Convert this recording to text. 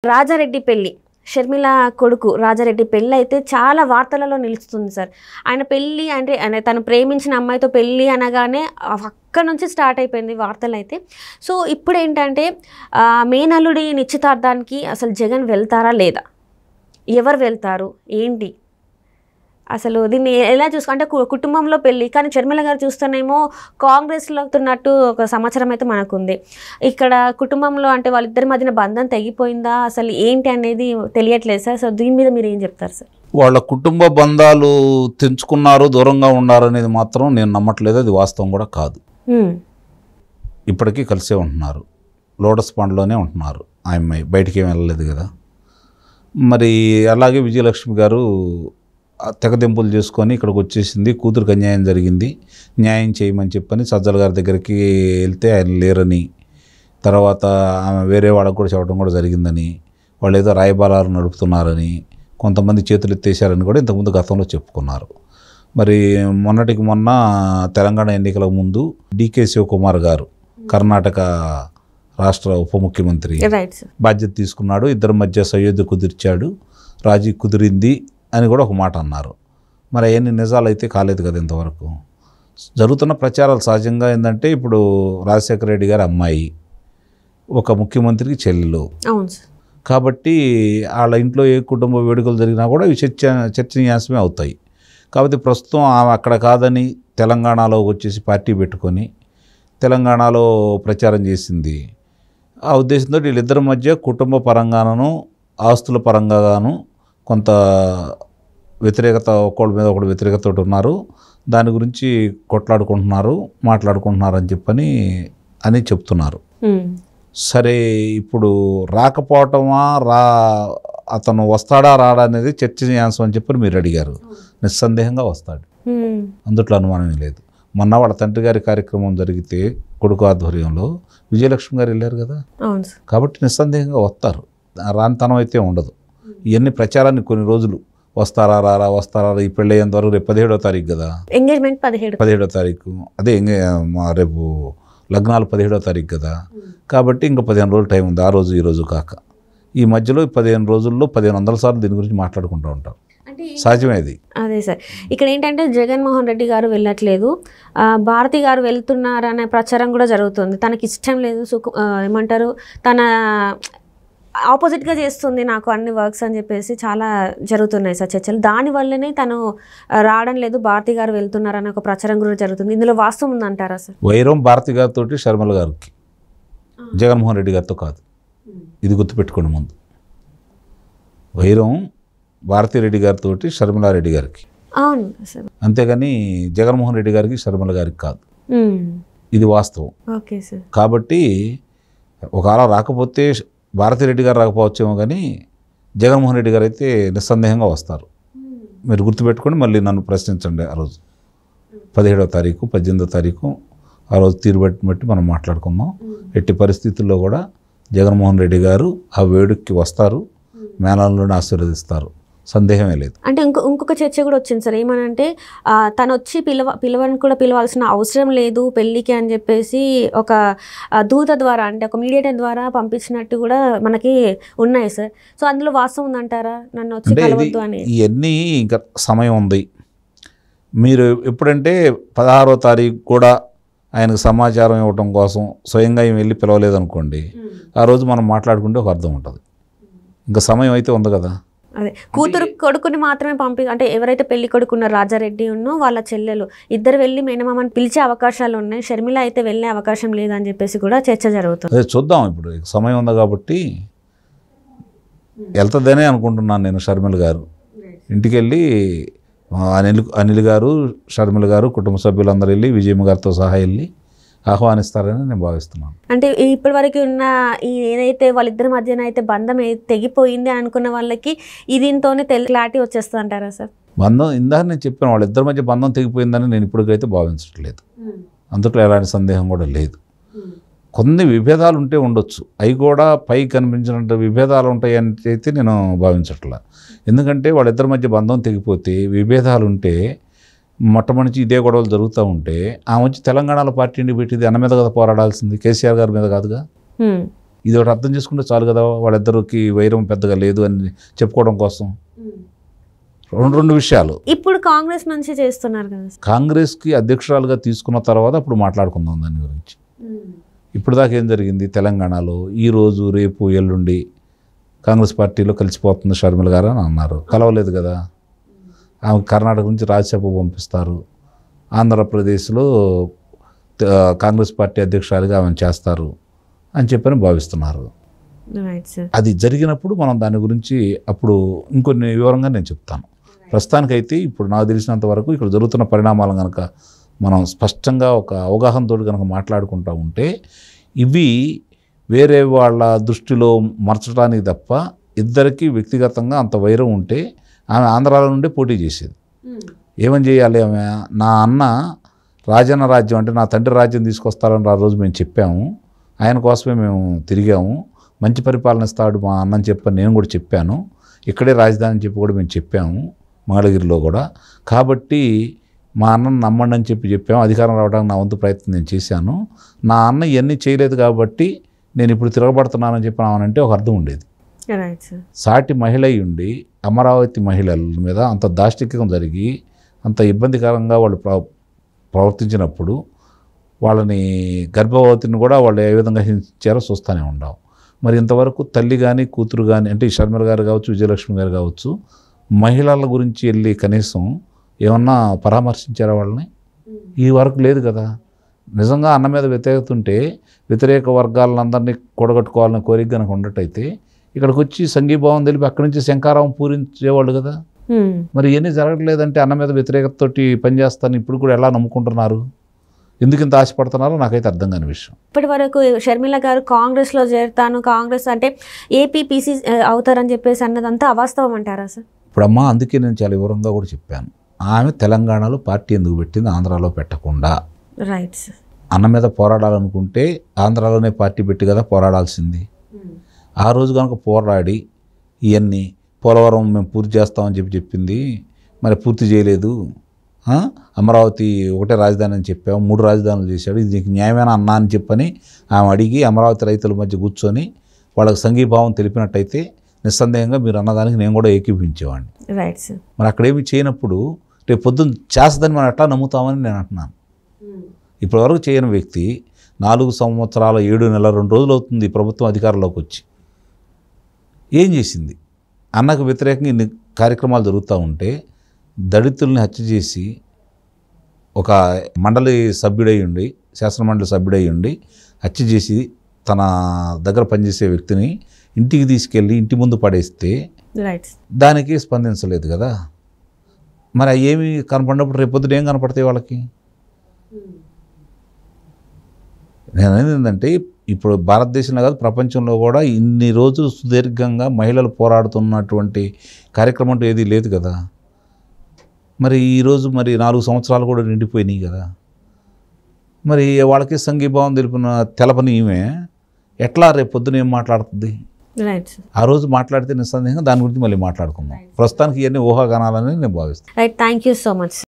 రాజారెడ్డి పెళ్లి షర్మిల కొడుకు రాజారెడ్డి పెళ్లి అయితే చాలా వార్తలలో నిలుస్తుంది సార్. ఆయన పెళ్లి అంటే తను ప్రేమించిన అమ్మాయితో పెళ్లి అనగానే అక్కడ నుంచి స్టార్ట్ అయిపోయింది వార్తలు అయితే. సో ఇప్పుడు ఏంటంటే మేనల్లుడి నిశ్చితార్థానికి అసలు జగన్ వెళ్తారా లేదా, ఎవరు వెళ్తారు ఏంటి, అసలు దీన్ని ఎలా అంటే కుటుంబంలో పెళ్ళి, కానీ షర్మిల గారు చూస్తేనేమో కాంగ్రెస్లో ఉన్నట్టు ఒక సమాచారం అయితే మనకుంది. ఇక్కడ కుటుంబంలో అంటే వాళ్ళిద్దరి మధ్యన బంధం తెగిపోయిందా అసలు ఏంటి అనేది తెలియట్లేదు సార్. సో దీని మీద మీరు ఏం చెప్తారు సార్? వాళ్ళ కుటుంబ బంధాలు తెంచుకున్నారు, దూరంగా ఉన్నారు అనేది మాత్రం నేను నమ్మట్లేదు. అది వాస్తవం కూడా కాదు. ఇప్పటికీ కలిసే ఉంటున్నారు, లోటస్ పాండ్లోనే ఉంటున్నారు. ఆ అమ్మాయి బయటికి ఏం వెళ్ళలేదు కదా. మరి అలాగే విజయలక్ష్మి గారు తెగదెంపులు చేసుకొని ఇక్కడికి వచ్చేసింది. కూతురికి అన్యాయం జరిగింది, న్యాయం చేయమని చెప్పని సజ్జల గారి దగ్గరికి వెళ్తే ఆయన లేరని, తర్వాత ఆమె వేరే వాళ్ళకు కూడా చెప్పడం కూడా జరిగిందని, వాళ్ళు ఏదో రాయబారాలు నడుపుతున్నారని, కొంతమంది చేతులు ఎత్తేసారని కూడా ఇంతకుముందు గతంలో చెప్పుకున్నారు. మరి మొన్నటికి మొన్న తెలంగాణ ఎన్నికల ముందు డికే శివకుమార్ గారు కర్ణాటక రాష్ట్ర ఉప ముఖ్యమంత్రి బాధ్యత తీసుకున్నాడు. ఇద్దరి మధ్య సయోధ్య కుదిర్చాడు, రాజీ కుదిరింది అని కూడా ఒక మాట అన్నారు. మరి అవన్నీ నిజాలు అయితే కాలేదు కదా ఇంతవరకు. జరుగుతున్న ప్రచారాలు సహజంగా ఏంటంటే, ఇప్పుడు రాజశేఖర రెడ్డి గారి అమ్మాయి ఒక ముఖ్యమంత్రికి చెల్లెలు కాబట్టి వాళ్ళ ఇంట్లో ఏ కుటుంబ వేడుకలు జరిగినా కూడా ఇవి చర్చనీయాంశమే అవుతాయి. కాబట్టి ప్రస్తుతం ఆమె అక్కడ కాదని తెలంగాణలో వచ్చేసి పార్టీ పెట్టుకొని తెలంగాణలో ప్రచారం చేసింది. ఆ ఉద్దేశంతో వీళ్ళిద్దరి మధ్య కుటుంబ పరంగాను ఆస్తుల పరంగాను కొంత వ్యతిరేకత, ఒకళ్ళ మీద ఒకళ్ళు వ్యతిరేకత ఉన్నారు. దాని గురించి కొట్లాడుకుంటున్నారు, మాట్లాడుకుంటున్నారు అని చెప్తున్నారు. సరే, ఇప్పుడు రాకపోవటమా అతను వస్తాడా రాడా అనేది చర్చనీయాంశం అని చెప్పి మీరు అడిగారు. నిస్సందేహంగా వస్తాడు, అందుట్లో అనుమానమే లేదు. మొన్న వాళ్ళ తండ్రి గారి కార్యక్రమం జరిగితే కొడుకు ఆధ్వర్యంలో విజయలక్ష్మి గారు వెళ్ళారు కదా, కాబట్టి నిస్సందేహంగా వస్తారు. రానితనం అయితే ఉండదు. ఇవన్నీ ప్రచారాన్ని కొన్ని రోజులు వస్తారా ఈ పెళ్ళి అయ్యేంత వరకు రేపు 17వ తారీఖు కదా ఎంగేజ్మెంట్, 17వ తారీఖు అదే రేపు లగ్నాలు 17వ తారీఖు కదా. కాబట్టి ఇంకా 15 రోజులు టైం ఉంది, ఆ రోజు ఈ రోజు కాక. ఈ మధ్యలో 15 రోజుల్లో 1500 సార్లు దీని గురించి మాట్లాడుకుంటూ ఉంటారు. సహజమే అది. అదే సార్, ఇక్కడ ఏంటంటే జగన్మోహన్ రెడ్డి గారు వెళ్ళట్లేదు, భారతి గారు వెళ్తున్నారనే ప్రచారం కూడా జరుగుతుంది. తనకి ఇష్టం లేదు, ఏమంటారు, తన ఆపోజిట్గా చేస్తుంది నాకు అన్ని వర్క్స్ అని చెప్పేసి చాలా జరుగుతున్నాయి సార్ చర్చలు. దానివల్లనే తను రావడం లేదు, భారతి గారు వెళ్తున్నారని ఒక ప్రచారం కూడా జరుగుతుంది. ఇందులో వాస్తవం ఉందంటారా సార్? వైరం భారతి గారితో షర్మిల గారికి, జగన్మోహన్ రెడ్డి గారితో కాదు. ఇది గుర్తుపెట్టుకోండి ముందు. వైరం భారతిరెడ్డి గారితో షర్మిలారెడ్డి గారికి, అవును సార్, అంతేగాని జగన్మోహన్ రెడ్డి గారికి షర్మిల గారికి కాదు. ఇది వాస్తవం. Okay sir. కాబట్టి ఒకవేళ రాకపోతే భారతిరెడ్డి గారు రాకపోవచ్చేమో, కానీ జగన్మోహన్ రెడ్డి గారు అయితే నిస్సందేహంగా వస్తారు. మీరు గుర్తుపెట్టుకొని మళ్ళీ నన్ను ప్రశ్నించండి. ఆ రోజు 17వ తారీఖు 18వ తారీఖు ఆ రోజు తీరు బట్టి మనం మాట్లాడుకుందాం. ఎట్టి పరిస్థితుల్లో కూడా జగన్మోహన్ రెడ్డి గారు ఆ వేడుకకి వస్తారు, మేళాలను ఆశీర్వదిస్తారు, సందేహమే లేదు. అంటే ఇంకొక చర్చ కూడా వచ్చింది సార్, ఏమనంటే తను వచ్చి పిలవని కూడా పిలవాల్సిన అవసరం లేదు పెళ్ళికి అని చెప్పేసి ఒక దూత ద్వారా, అంటే ఒక మీడియేటర్ ద్వారా పంపించినట్టు కూడా మనకి ఉన్నాయి సార్. సో అందులో వాస్తవం ఉందంటారా, నన్ను వచ్చి కలవద్దు అని? ఇవన్నీ ఇంకా సమయం ఉంది. మీరు ఎప్పుడంటే 16వ తారీఖు కూడా ఆయనకు సమాచారం ఇవ్వడం కోసం స్వయంగా ఏం వెళ్ళి పిలవలేదనుకోండి, ఆ రోజు మనం మాట్లాడుకుంటే ఒక అర్థం ఉంటుంది. ఇంకా సమయం అయితే ఉంది కదా. అదే కూతురు కొడుకుని మాత్రమే అంటే ఎవరైతే పెళ్లి కొడుకున్న రాజారెడ్డి ఉన్నో వాళ్ళ చెల్లెలు ఇద్దరు వెళ్ళి మేనమామని పిలిచే అవకాశాలు ఉన్నాయి, షర్మిల అయితే వెళ్ళే అవకాశం లేదని చెప్పేసి కూడా చర్చ జరుగుతుంది. అదే చూద్దాం, ఇప్పుడు సమయం ఉంది కాబట్టి వెళ్తుందనే అనుకుంటున్నాను నేను. షర్మిల గారు ఇంటికి వెళ్ళి అనిల్ గారు, షర్మిల గారు, కుటుంబ సభ్యులందరూ వెళ్ళి విజయమ్మ గారితో సహా వెళ్ళి ఆహ్వానిస్తారని నేను భావిస్తున్నాను. అంటే ఇప్పటి వరకు ఉన్న ఏదైతే వాళ్ళిద్దరి మధ్యన అయితే బంధం తెగిపోయింది అనుకున్న వాళ్ళకి దీంతోనే క్లారిటీ వచ్చేస్తుంది అంటారా సార్? బంధం ఇందాక నేను చెప్పాను, వాళ్ళిద్దరి మధ్య బంధం తెగిపోయిందని నేను ఇప్పటికైతే భావించట్లేదు. అందులో ఎలాంటి సందేహం కూడా లేదు. కొన్ని విభేదాలు ఉంటే ఉండొచ్చు, అవి కూడా పై కనిపించినట్టు విభేదాలు ఉంటాయని అయితే నేను భావించట్లా. ఎందుకంటే వాళ్ళిద్దరి మధ్య బంధం తెగిపోతే, విభేదాలు ఉంటే, మొట్టమొదటి ఇదే గొడవలు జరుగుతూ ఉంటే, ఆ వచ్చి తెలంగాణలో పార్టీని పెట్టింది అన్న మీద కదా పోరాడాల్సింది, కేసీఆర్ గారి మీద కాదుగా. ఇది ఒకటి అర్థం చేసుకుంటే చాలు కదా, వాళ్ళిద్దరికి వైరం పెద్దగా లేదు అని చెప్పుకోవడం కోసం. రెండు విషయాలు. ఇప్పుడు కాంగ్రెస్ నుంచి చేస్తున్నారు కదా. కాంగ్రెస్కి అధ్యక్షురాలుగా తీసుకున్న తర్వాత అప్పుడు మాట్లాడుకుందాం దాని గురించి. ఇప్పుడు దాకా ఏం జరిగింది తెలంగాణలో? ఈరోజు రేపు ఎల్లుండి కాంగ్రెస్ పార్టీలో కలిసిపోతుంది షర్మిల గారు అని అన్నారు. కలవలేదు కదా. ఆమె కర్ణాటక నుంచి రాజ్యసభ పంపిస్తారు, ఆంధ్రప్రదేశ్లో కాంగ్రెస్ పార్టీ అధ్యక్షురాలుగా ఆమె చేస్తారు అని చెప్పని భావిస్తున్నారు. అది జరిగినప్పుడు మనం దాని గురించి అప్పుడు ఇంకొన్ని వివరంగా నేను చెప్తాను. ప్రస్తుతానికైతే ఇప్పుడు నాకు తెలిసినంత వరకు ఇక్కడ జరుగుతున్న పరిణామాలు కనుక మనం స్పష్టంగా ఒక అవగాహనతో కనుక మాట్లాడుకుంటూ ఉంటే ఇవి వేరే వాళ్ళ దృష్టిలో మర్చడానికి తప్ప ఇద్దరికీ వ్యక్తిగతంగా అంత వైరం ఉంటే ఆమె ఆంధ్రాల నుండి పోటీ చేసేది. ఏమని చేయాలి ఆమె? నా అన్న రాజన్న రాజ్యం అంటే నా తండ్రి రాజ్యం తీసుకొస్తారని ఆ రోజు మేము చెప్పాము, ఆయన కోసమే మేము తిరిగాము, మంచి పరిపాలన ఇస్తాడు మా అన్నని చెప్పని నేను కూడా చెప్పాను, ఇక్కడే రాజధాని అని చెప్పి కూడా మేము చెప్పాము మంగళగిరిలో కూడా. కాబట్టి మా అన్నను నమ్మండి అని చెప్పాము, అధికారం రావడానికి నా వంతు ప్రయత్నం నేను చేశాను, నా అన్న ఇవన్నీ చేయలేదు కాబట్టి నేను ఇప్పుడు తిరగబడుతున్నానని చెప్పినామనంటే ఒక అర్థం ఉండేది. సాటి మహిళ ఉండి అమరావతి మహిళల మీద అంత దాష్టిక్యం జరిగి అంత ఇబ్బందికరంగా వాళ్ళు ప్రవర్తించినప్పుడు వాళ్ళని గర్భవతిని కూడా వాళ్ళు ఏ విధంగా హింసించారో చూస్తూనే ఉన్నాం. మరి ఇంతవరకు తల్లి కానీ కూతురు కానీ అంటే షర్మిల గారు కావచ్చు, విజయలక్ష్మి గారు కావచ్చు, మహిళల గురించి వెళ్ళి కనీసం ఏమన్నా పరామర్శించారా వాళ్ళని? ఈ వరకు లేదు కదా. నిజంగా అన్న మీద వ్యతిరేకత ఉంటే వ్యతిరేక వర్గాలందరినీ కూడగట్టుకోవాలని కోరిక కనుక ఉన్నట్టయితే ఇక్కడికి వచ్చి సంఘీభావం తెలిపి అక్కడి నుంచి శంకారావం పూరించేవాళ్ళు కదా. మరి ఇవన్నీ జరగట్లేదంటే అన్న మీద వ్యతిరేకతతోటి పనిచేస్తాను ఇప్పుడు కూడా ఎలా నమ్ముకుంటున్నారు? ఎందుకు ఇంత ఆశపడుతున్నారో నాకైతే అర్థం కాని విషయం. ఇప్పటి వరకు షర్మిల గారు కాంగ్రెస్లో చేరుతాను, కాంగ్రెస్ అంటే ఏపీపీసీ అవుతారని చెప్పేసి అన్నదంతా అవాస్తవం అంటారా సార్? ఇప్పుడు అమ్మ అందుకే నేను చాలా వివరంగా కూడా చెప్పాను, ఆమె తెలంగాణలో పార్టీ ఎందుకు పెట్టింది, ఆంధ్రాలో పెట్టకుండా. Right sir. అన్న మీద పోరాడాలనుకుంటే ఆంధ్రాలోనే పార్టీ పెట్టి కదా పోరాడాల్సింది. ఆ రోజు కనుక పోరాడి ఇవన్నీ పోలవరం మేము పూర్తి చేస్తామని చెప్పింది, మరి పూర్తి చేయలేదు. అమరావతి ఒకటే రాజధాని అని చెప్పాము, 3 రాజధానులు చేశాడు, ఇది నీకు న్యాయమైన అన్నా అని చెప్పని ఆమె అడిగి అమరావతి రైతుల మధ్య కూర్చొని వాళ్ళకి సంఘీభావం తెలిపినట్టయితే నిస్సందేహంగా మీరు అన్నదానికి నేను కూడా ఏకీభించేవాడిని. Right sir. మరి అక్కడేమి చేయనప్పుడు రేపు పొద్దున్న చేస్తుందని మనం ఎట్లా నమ్ముతామని నేను అంటున్నాను. ఇప్పటివరకు చేయని వ్యక్తి 4 సంవత్సరాల 7 నెలల 2 రోజులు అవుతుంది ప్రభుత్వం అధికారంలోకి వచ్చి. ఏం చేసింది? అన్నకు వ్యతిరేకంగా ఇన్ని కార్యక్రమాలు జరుగుతూ ఉంటే దళితుల్ని హత్య చేసి ఒక మండలి సభ్యుడై ఉండి, శాసనమండలి సభ్యుడై ఉండి హత్య చేసి తన దగ్గర పనిచేసే వ్యక్తిని ఇంటికి తీసుకెళ్ళి ఇంటి ముందు పడేస్తే దానికి స్పందించలేదు కదా. మరి అవి ఏమి కనపడినప్పుడు రేపొద్దున ఏం కనపడతాయి వాళ్ళకి? నేను అనేది ఏంటంటే ఇప్పుడు భారతదేశంలో కాదు ప్రపంచంలో కూడా ఇన్ని రోజులు సుదీర్ఘంగా మహిళలు పోరాడుతున్నటువంటి కార్యక్రమం అంటూ ఏదీ లేదు కదా. మరి ఈరోజు మరి 4 సంవత్సరాలు కూడా నిండిపోయినాయి కదా. మరి వాళ్ళకి సంఘీభావం తెలపని ఈమె ఎట్లా రేపు పొద్దున ఏం మాట్లాడుతుంది? ఆ రోజు మాట్లాడితే నిస్సందేహంగా దాని గురించి మళ్ళీ మాట్లాడుకుందాం. ప్రస్తుతానికి ఇవన్నీ ఊహాగానాలని నేను భావిస్తాను. Right, thank you so much.